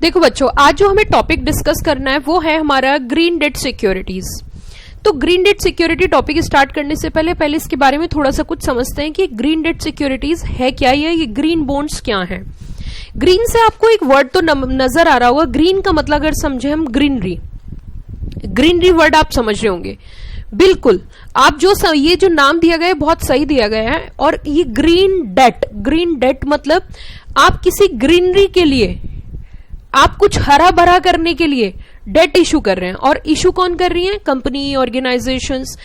देखो बच्चों, आज जो हमें टॉपिक डिस्कस करना है वो है हमारा ग्रीन डेट सिक्योरिटीज। तो green debt security topic start करने से पहले इसके बारे में थोड़ा सा कुछ समझते हैं कि ग्रीन डेट सिक्योरिटीज है क्या, ये ग्रीन बॉन्ड्स क्या है। ग्रीन से आपको एक वर्ड तो नजर आ रहा होगा। ग्रीन का मतलब अगर समझे हम ग्रीनरी, ग्रीनरी वर्ड आप समझ रहे होंगे। बिल्कुल, आप ये जो नाम दिया गया है बहुत सही दिया गया है। और ये ग्रीन डेट मतलब आप किसी ग्रीनरी के लिए, आप कुछ हरा भरा करने के लिए डेट इशू कर रहे हैं। और इशू कौन कर रही है? Company, organisations.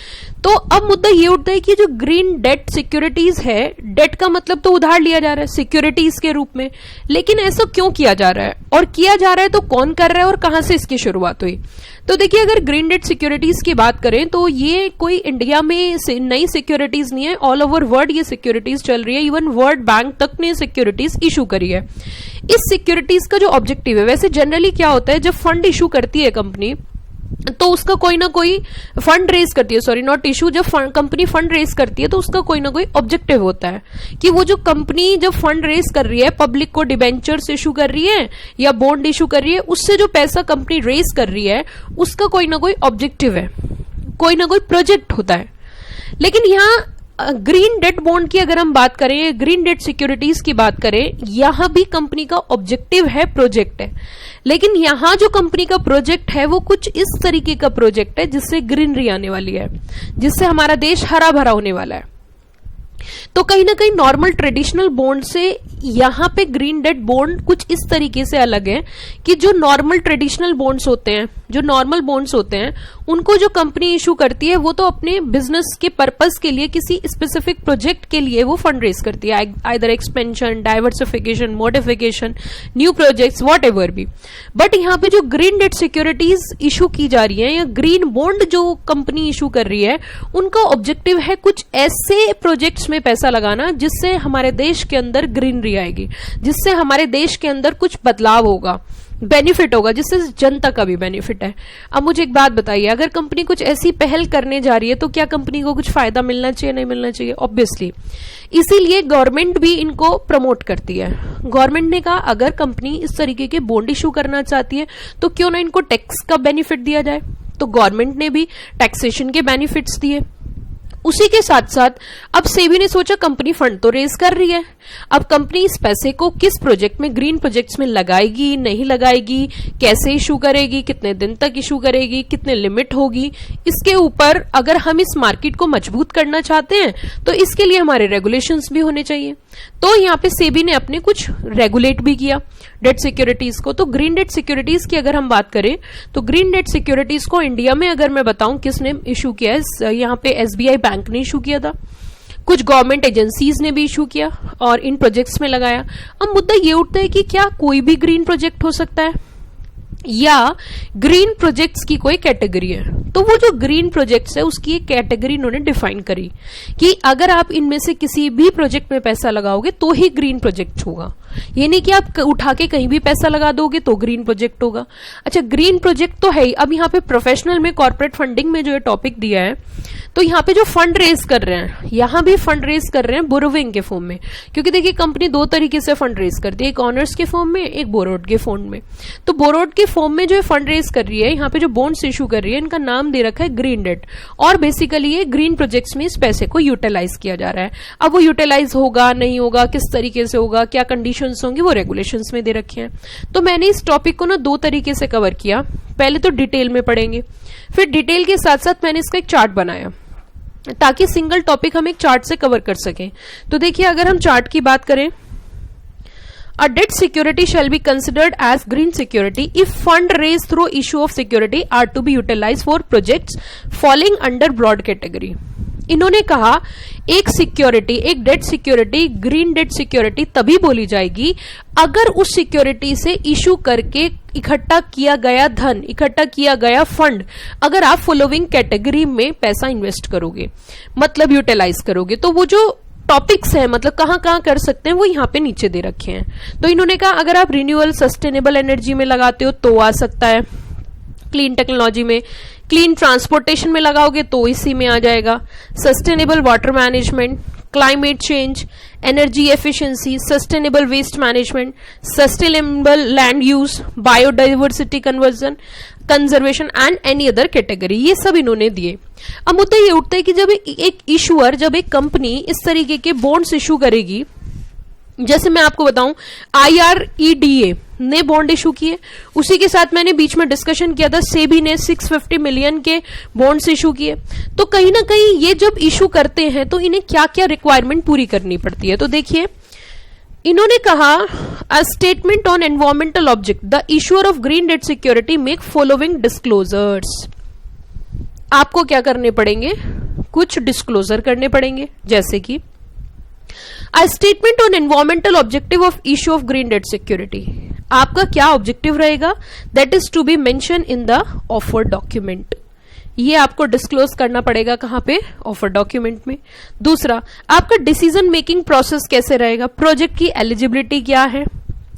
तो अब मुद्दा ये उठता है कि जो ग्रीन डेट सिक्योरिटीज है, डेट का मतलब तो उधार लिया जा रहा है सिक्योरिटीज के रूप में, लेकिन ऐसा क्यों किया जा रहा है और किया जा रहा है तो कौन कर रहा है और कहां से इसकी शुरुआत हुई? तो देखिए, अगर ग्रीन डेट सिक्योरिटीज की बात करें तो ये कोई इंडिया में नई सिक्योरिटीज नहीं है, ऑल ओवर वर्ल्ड ये सिक्योरिटीज चल रही है। इवन वर्ल्ड बैंक तक ने सिक्योरिटीज इशू करी है। इस सिक्योरिटीज का जो ऑब्जेक्टिव है, वैसे जनरली क्या होता है, जब फंड इशू करती है कंपनी तो उसका कोई ना कोई फंड रेज करती है, सॉरी नॉट इशू, जब कंपनी फंड रेज करती है तो उसका कोई ना कोई ऑब्जेक्टिव होता है कि वो जो कंपनी जब फंड रेज कर रही है, पब्लिक को डिबेंचर्स इशू कर रही है या बॉन्ड इशू कर रही है, उससे जो पैसा कंपनी रेज कर रही है उसका कोई ना कोई ऑब्जेक्टिव है, कोई ना कोई प्रोजेक्ट होता है। लेकिन यहाँ ग्रीन डेट बॉन्ड की अगर हम बात करें, ग्रीन डेट सिक्योरिटीज की बात करें, यहां भी कंपनी का ऑब्जेक्टिव है, प्रोजेक्ट है। लेकिन यहां जो कंपनी का प्रोजेक्ट है वो कुछ इस तरीके का प्रोजेक्ट है जिससे ग्रीनरी आने वाली है, जिससे हमारा देश हरा भरा होने वाला है। तो कहीं ना कहीं नॉर्मल ट्रेडिशनल बॉन्ड से यहां पे ग्रीन डेट बॉन्ड कुछ इस तरीके से अलग है कि जो नॉर्मल ट्रेडिशनल बॉन्ड्स होते हैं, जो नॉर्मल बॉन्ड्स होते हैं, उनको जो कंपनी इशू करती है वो तो अपने बिजनेस के पर्पस के लिए, किसी स्पेसिफिक प्रोजेक्ट के लिए वो फंड रेज करती है, either expansion, diversification, modification, new projects, what ever भी। बट यहाँ पे जो ग्रीन डेट सिक्योरिटीज इशू की जा रही है या ग्रीन बॉन्ड जो कंपनी इशू कर रही है, उनका ऑब्जेक्टिव है कुछ ऐसे प्रोजेक्ट्स में पैसा लगाना जिससे हमारे देश के अंदर ग्रीनरी आएगी, जिससे हमारे देश के अंदर कुछ बदलाव होगा, बेनिफिट होगा, जिससे जनता का भी बेनिफिट है। अब मुझे एक बात बताइए, अगर कंपनी कुछ ऐसी पहल करने जा रही है तो क्या कंपनी को कुछ फायदा मिलना चाहिए, नहीं मिलना चाहिए? ऑब्वियसली। इसीलिए गवर्नमेंट भी इनको प्रमोट करती है। गवर्नमेंट ने कहा अगर कंपनी इस तरीके के बॉन्ड इशू करना चाहती है तो क्यों ना इनको टैक्स का बेनिफिट दिया जाए। तो गवर्नमेंट ने भी टैक्सेशन के बेनिफिट्स दिए। उसी के साथ साथ अब सेबी ने सोचा कंपनी फंड तो रेज कर रही है, अब कंपनी इस पैसे को किस प्रोजेक्ट में, ग्रीन प्रोजेक्ट्स में लगाएगी, नहीं लगाएगी, कैसे इशू करेगी, कितने दिन तक इशू करेगी, कितने लिमिट होगी, इसके ऊपर अगर हम इस मार्केट को मजबूत करना चाहते हैं तो इसके लिए हमारे रेगुलेशंस भी होने चाहिए। तो यहाँ पे सेबी ने अपने कुछ रेगुलेट भी किया डेट सिक्योरिटीज को। तो ग्रीन डेट सिक्योरिटीज की अगर हम बात करें तो ग्रीन डेट सिक्योरिटीज को इंडिया में अगर मैं बताऊं किसने इशू किया है, यहाँ पे एसबीआई बैंक ने इशू किया था, कुछ गवर्नमेंट एजेंसीज ने भी इशू किया और इन प्रोजेक्ट्स में लगाया। अब मुद्दा ये उठता है कि क्या कोई भी ग्रीन प्रोजेक्ट हो सकता है या ग्रीन प्रोजेक्ट्स की कोई कैटेगरी है? तो वो जो ग्रीन प्रोजेक्ट्स है उसकी एक कैटेगरी इन्होंने डिफाइन करी कि अगर आप इनमें से किसी भी प्रोजेक्ट में पैसा लगाओगे तो ही ग्रीन प्रोजेक्ट होगा। ये नहीं कि आप उठा के कहीं भी पैसा लगा दोगे तो ग्रीन प्रोजेक्ट होगा। अच्छा, ग्रीन प्रोजेक्ट तो है ही। अब यहाँ पे प्रोफेशनल में, कॉर्पोरेट फंडिंग में जो ये टॉपिक दिया है, तो यहाँ पे जो फंड रेज कर रहे हैं, यहाँ भी फंड रेज कर रहे हैं बोरोविंग के फॉर्म में। क्योंकि देखिए कंपनी दो तरीके से फंड रेज करती है, एक ऑनर्स के फॉर्म में, एक बोरोड के फॉर्म में। तो बोरोड के फॉर्म में जो फंड रेज कर रही है, यहाँ पे जो बॉन्ड्स इशू कर रही है, इनका नाम दे रखा है ग्रीन डेट। और बेसिकली ये ग्रीन प्रोजेक्ट्स में इस पैसे को यूटिलाइज किया जा रहा है। अब वो यूटिलाइज होगा, नहीं होगा, किस तरीके से होगा, क्या कंडीशंस होंगी, वो रेगुलेशंस में दे रखे हैं। तो मैंने इस टॉपिक को ना दो तरीके से कवर किया। पहले तो डिटेल में पढ़ेंगे, फिर डिटेल के साथ साथ मैंने इसका एक चार्ट बनाया ताकि सिंगल टॉपिक हम एक चार्ट से कवर कर सकें। तो देखिए, अगर हम चार्ट की बात करें, A debt security shall be considered as green security if fund raised through issue of security are to be utilized for projects falling under broad category। इन्होंने कहा एक सिक्योरिटी, एक debt security, green debt security तभी बोली जाएगी अगर उस security से इशू करके इकट्ठा किया गया धन, इकट्ठा किया गया फंड, अगर आप फॉलोइंग कैटेगरी में पैसा इन्वेस्ट करोगे, मतलब यूटिलाइज करोगे। तो वो जो टॉपिक्स है, मतलब कहां कहां कर सकते हैं, वो यहाँ पे नीचे दे रखे हैं। तो इन्होंने कहा अगर आप रिन्यूअल सस्टेनेबल एनर्जी में लगाते हो तो आ सकता है, क्लीन टेक्नोलॉजी में, क्लीन ट्रांसपोर्टेशन में लगाओगे तो इसी में आ जाएगा, sustainable water management, climate change, energy efficiency, sustainable waste management, sustainable land use, biodiversity conservation and any other category, ये सब इन्होंने दिए। अब मुद्दा ये उठता है कि जब एक कंपनी इस तरीके के बॉन्ड्स इशू करेगी, जैसे मैं आपको बताऊं IREDA ने बॉन्ड इशू किए, उसी के साथ मैंने बीच में डिस्कशन किया था सेबी ने 650 मिलियन के बॉन्ड्स इशू किए। तो कहीं ना कहीं ये जब इशू करते हैं तो इन्हें क्या क्या रिक्वायरमेंट पूरी करनी पड़ती है। तो देखिए इन्होंने कहा a statement on environmental object, the issuer of green debt security make following disclosures. आपको क्या करने पड़ेंगे, कुछ डिस्क्लोजर करने पड़ेंगे, जैसे कि A statement on environmental objective of issue of green debt security। आपका क्या ऑब्जेक्टिव रहेगा, that is to be mentioned in the offer document। ये आपको डिस्क्लोज करना पड़ेगा कहां पे, ऑफर डॉक्यूमेंट में। दूसरा, आपका डिसीजन मेकिंग प्रोसेस कैसे रहेगा, प्रोजेक्ट की एलिजिबिलिटी क्या है,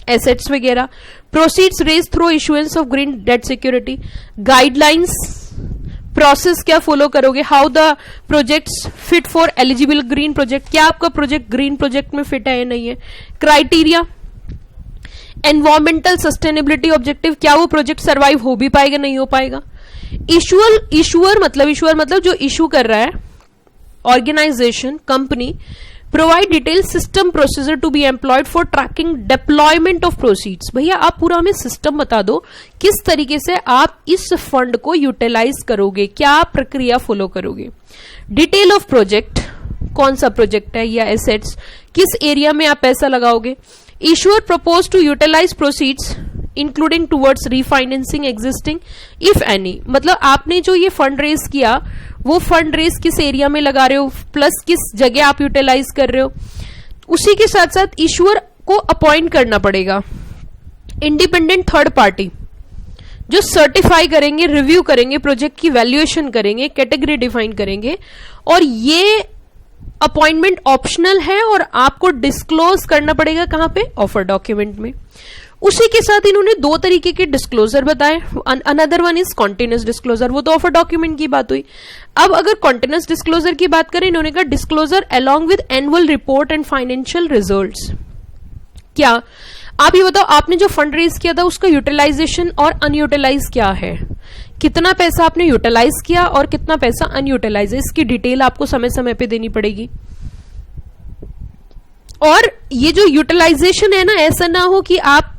एसेट्स वगैरह, proceeds raise through issuance of green debt security, guidelines, process क्या फॉलो करोगे, how the projects fit for eligible green project, क्या आपका प्रोजेक्ट ग्रीन प्रोजेक्ट में फिट है या नहीं है, क्राइटेरिया, एनवायरमेंटल सस्टेनेबिलिटी ऑब्जेक्टिव, क्या वो प्रोजेक्ट सर्वाइव हो भी पाएगा नहीं हो पाएगा। इशुअर मतलब जो इशू कर रहा है, organisation, company, provide detail system procedure to be employed for tracking deployment of proceeds. भैया आप पूरा हमें सिस्टम बता दो किस tariके से आप इस फंड को यूटिलाइज करोगे, क्या प्रक्रिया फॉलो करोगे। डिटेल ऑफ प्रोजेक्ट, कौन सा प्रोजेक्ट है या एसेट्स, किस एरिया में आप पैसा लगाओगे। Issuer propose to utilise proceeds including towards refinancing existing if any, मतलब आपने जो ये फंड रेज किया वो फंड रेज किस एरिया में लगा रहे हो, प्लस किस जगह आप यूटिलाइज कर रहे हो। उसी के साथ साथ इशूअर को अपॉइंट करना पड़ेगा इंडिपेंडेंट थर्ड पार्टी जो सर्टिफाई करेंगे, रिव्यू करेंगे, प्रोजेक्ट की वैल्यूएशन करेंगे, कैटेगरी डिफाइन करेंगे, और ये अपॉइंटमेंट ऑप्शनल है और आपको डिस्क्लोज करना पड़ेगा कहां पे, ऑफर डॉक्यूमेंट में। उसी के साथ इन्होंने दो तरीके के डिस्क्लोजर बताए, another one is continuous disclosure, वो तो ऑफर डॉक्यूमेंट की बात हुई। अब अगर कॉन्टिन्यूस डिस्क्लोजर की बात करें, इन्होंने कहा disclosure along with annual report and financial results. क्या आप ये बताओ, आपने जो फंड रेज किया था उसका यूटिलाइजेशन और अनयूटिलाइज क्या है, कितना पैसा आपने यूटिलाइज किया और कितना पैसा अनयूटिलाइज है, इसकी डिटेल आपको समय समय पे देनी पड़ेगी। और ये जो यूटिलाइजेशन है ना, ऐसा ना हो कि आप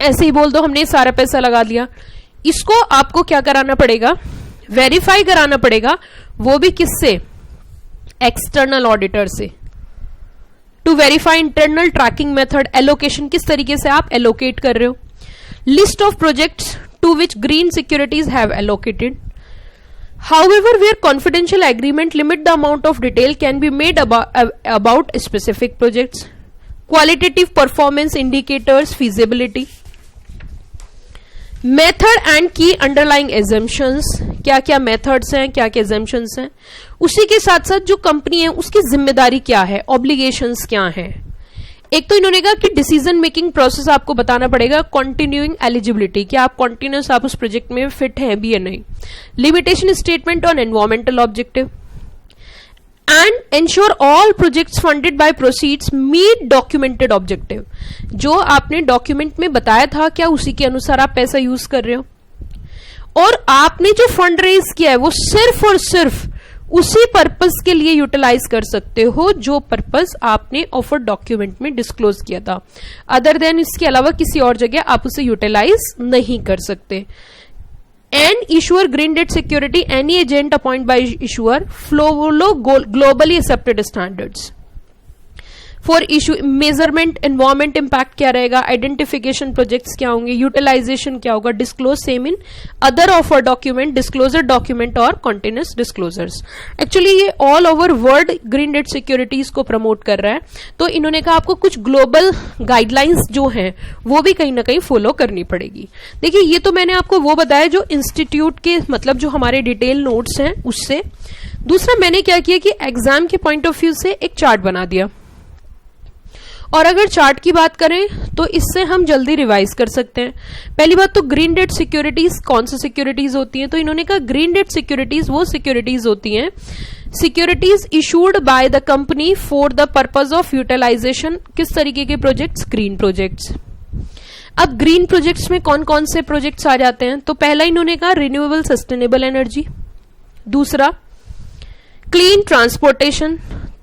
ऐसे ही बोल दो हमने सारा पैसा लगा दिया, इसको आपको क्या कराना पड़ेगा, वेरीफाई कराना पड़ेगा, वो भी किससे, एक्सटर्नल ऑडिटर से, to verify internal tracking method, allocation किस तरीके से आप एलोकेट कर रहे हो, list of projects to which green securities have allocated. However, where confidential agreement limit the amount of detail can be made about specific projects, qualitative performance indicators, feasibility, method and key underlying assumptions, क्या क्या methods हैं, क्या क्या assumptions हैं। उसी के साथ साथ जो कंपनी है उसकी जिम्मेदारी क्या है, obligations क्या है। एक तो इन्होंने कहा कि डिसीजन मेकिंग प्रोसेस आपको बताना पड़ेगा, कंटिन्यूइंग एलिजिबिलिटी, क्या आप कंटिन्यूस आप उस प्रोजेक्ट में फिट हैं भी या नहीं, limitation statement on environmental objective, and ensure all projects funded by proceeds meet documented objective. जो आपने डॉक्यूमेंट में बताया था क्या उसी के अनुसार आप पैसा यूज कर रहे हो, और आपने जो फंड रेज किया है वो सिर्फ और सिर्फ उसी पर्पस के लिए यूटिलाइज कर सकते हो जो पर्पस आपने ऑफर डॉक्यूमेंट में डिस्क्लोज किया था। अदर देन इसके अलावा किसी और जगह आप उसे यूटिलाइज नहीं कर सकते। And issuer green debt security any agent appoint by issuer flow globally accepted standards for issue measurement, environment impact क्या रहेगा, आइडेंटिफिकेशन प्रोजेक्ट्स क्या होंगे, यूटिलाइजेशन क्या होगा, disclose same in other offer document, disclosure document और कॉन्टिन्यूस डिस्क्लोजर्स। एक्चुअली ये all over world green debt securities को promote कर रहा है, तो इन्होंने कहा आपको कुछ ग्लोबल गाइडलाइंस जो हैं वो भी कहीं ना कहीं फॉलो करनी पड़ेगी। देखिए ये तो मैंने आपको वो बताया जो इंस्टीट्यूट के मतलब जो हमारे डिटेल नोट्स हैं उससे। दूसरा मैंने क्या किया कि एग्जाम के पॉइंट ऑफ व्यू से एक चार्ट बना दिया, और अगर चार्ट की बात करें तो इससे हम जल्दी रिवाइज कर सकते हैं। पहली बात तो ग्रीन डेट सिक्योरिटीज कौन सी सिक्योरिटीज होती हैं, तो इन्होंने कहा ग्रीन डेट सिक्योरिटीज वो सिक्योरिटीज होती हैं securities issued by the company for the purpose of utilisation, किस तरीके के प्रोजेक्ट्स? Green projects. अब ग्रीन प्रोजेक्ट्स में कौन कौन से प्रोजेक्ट्स आ जाते हैं? तो पहला इन्होंने कहा रिन्यूएबल सस्टेनेबल एनर्जी, दूसरा क्लीन ट्रांसपोर्टेशन,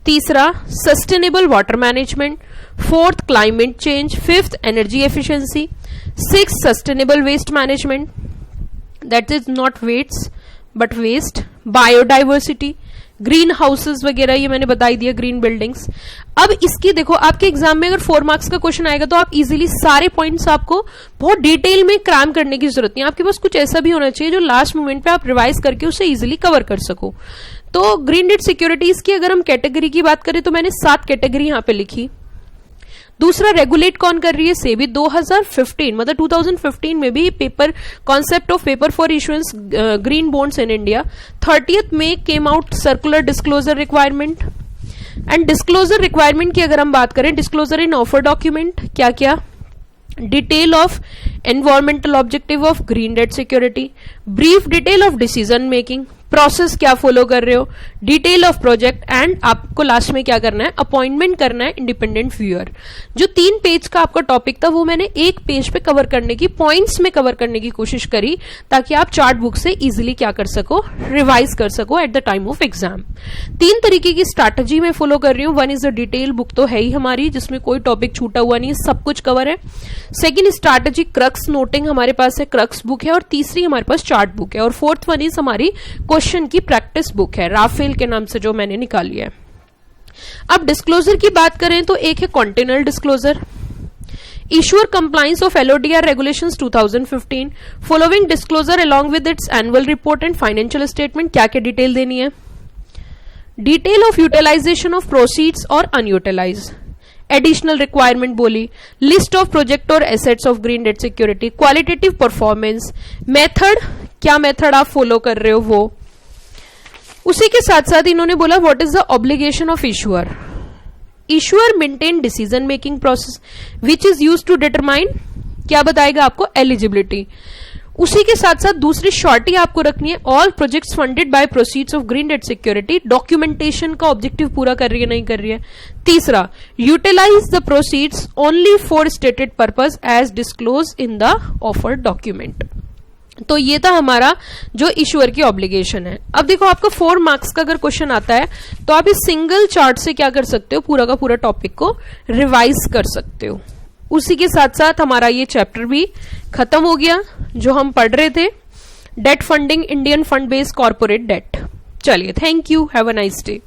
तीसरा sustainable water management, fourth climate change, fifth energy efficiency, six sustainable waste management, that is not weights but waste, biodiversity, green houses वगैरह, ये मैंने बताई दिया, ग्रीन बिल्डिंग्स। अब इसकी देखो आपके एग्जाम में अगर 4 मार्क्स का क्वेश्चन आएगा तो आप इजीली सारे पॉइंट्स आपको बहुत डिटेल में क्रैम करने की जरूरत नहीं है, आपके पास कुछ ऐसा भी होना चाहिए जो लास्ट मोमेंट पे आप रिवाइज करके उसे इजीली कवर कर सको। तो ग्रीन डेट सिक्योरिटीज की अगर हम कैटेगरी की बात करें तो मैंने 7 कैटेगरी यहां पे लिखी। दूसरा रेगुलेट कौन कर रही है? सेबी 2015 मतलब 2015 में भी paper concept of paper for issuance green bonds in India. 30th में came out circular disclosure requirement. And disclosure requirement की अगर हम बात करें, डिस्क्लोजर इन ऑफर डॉक्यूमेंट क्या क्या? Detail of environmental objective of green debt security, brief detail of decision making, process क्या follow कर रहे हो, डिटेल ऑफ प्रोजेक्ट, एंड आपको लास्ट में क्या करना है? अपॉइंटमेंट करना है इंडिपेंडेंट व्यूअर। जो 3 पेज का आपका टॉपिक था वो मैंने 1 पेज पे कवर करने की, पॉइंट्स में कवर करने की कोशिश करी ताकि आप चार्ट बुक से इजीली क्या कर सको? रिवाइज कर सको at the time of exam. 3 तरीके की स्ट्रैटेजी मैं फॉलो कर रही हूँ। One is the detail book, तो है ही हमारी, जिसमें कोई टॉपिक छूटा हुआ नहीं है, सब कुछ कवर है। सेकेंड स्ट्रैटेजी क्रक्स नोटिंग हमारे पास है, क्रक्स बुक है, और तीसरी हमारे पास चार्ट बुक है, और फोर्थ वन इज हमारी क्वेश्चन की प्रैक्टिस बुक है, राफेल के नाम से जो मैंने निकाली है। अब डिस्क्लोजर की बात करें तो एक है continental disclosure, issuer compliance of LODR regulations 2015, following disclosure along with its annual report and financial statement, क्या क्या डिटेल देनी है? Detail of utilisation of proceeds और अनयूटिलाइज, एडिशनल रिक्वायरमेंट बोली, लिस्ट ऑफ प्रोजेक्ट और assets of green debt security, qualitative performance, method, क्या method आप follow कर रहे हो वो। उसी के साथ साथ इन्होंने बोला what is the obligation of issuer. Issuer maintain decision making process which is used to determine, क्या बताएगा आपको? एलिजिबिलिटी। उसी के साथ साथ दूसरी शॉर्टी आपको रखनी है, all projects funded by proceeds of green debt security, documentation का ऑब्जेक्टिव पूरा कर रही है नहीं कर रही है। तीसरा, utilise the proceeds only for stated purpose as disclose in the offer document. तो ये था हमारा जो इशूअर की ऑब्लिगेशन है। अब देखो आपका 4 मार्क्स का अगर क्वेश्चन आता है तो आप इस सिंगल चार्ट से क्या कर सकते हो? पूरा का पूरा टॉपिक को रिवाइज कर सकते हो। उसी के साथ साथ हमारा ये चैप्टर भी खत्म हो गया जो हम पढ़ रहे थे, debt funding, Indian fund based corporate debt. चलिए, thank you, have a nice day.